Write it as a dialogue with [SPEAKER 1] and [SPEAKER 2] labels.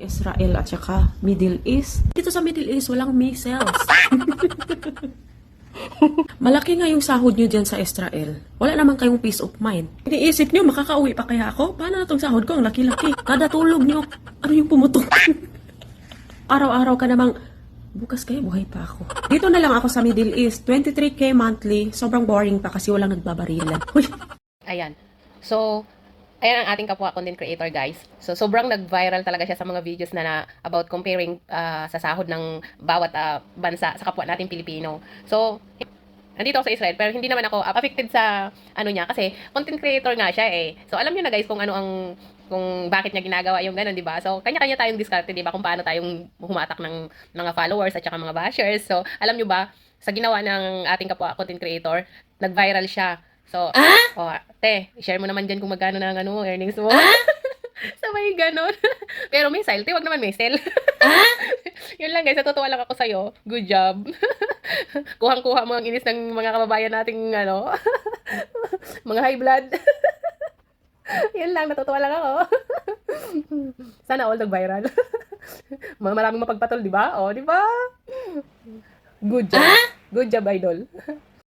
[SPEAKER 1] Israel at saka Middle East. Dito sa Middle East, walang missiles. Malaki nga yung sahod nyo dyan sa Israel. Wala naman kayong peace of mind. Iniisip nyo, makakauwi pa kaya ako? Paano na itong sahod ko? Ang laki-laki. Kada tulog nyo, ano yung pumutok? Araw-araw ka namang, bukas kaya buhay pa ako. Dito na lang ako sa Middle East. 23K monthly. Sobrang boring pa kasi walang nagbabarilan. Uy.
[SPEAKER 2] Ayan. So, ayan ang ating kapwa content creator, guys. So, sobrang nag-viral talaga siya sa mga videos na about comparing sa sahod ng bawat bansa sa kapwa natin Pilipino. So, nandito ako sa Israel, pero hindi naman ako affected sa ano niya kasi content creator nga siya eh. So, alam niyo na guys kung ano ang kung bakit niya ginagawa yung ganun, di ba? So, kanya-kanya tayong diskarte, di ba? Kung paano tayong humatak ng mga followers at saka mga bashers. So, alam niyo ba, sa ginawa ng ating kapwa content creator, nag-viral siya. So, oh, te, share mo naman dyan kung magkano na ang earnings mo. Sabay ganon. Pero may sale, te, wag naman may sale. Yun lang guys, natutuwa lang ako sa'yo. Good job. Kuhang-kuha mo ang inis ng mga kababayan nating mga high blood. Yun lang, natutuwa lang ako. Sana all nag-viral. Maraming mapagpatol, di ba? Oh, di ba? Good job. Good job, idol.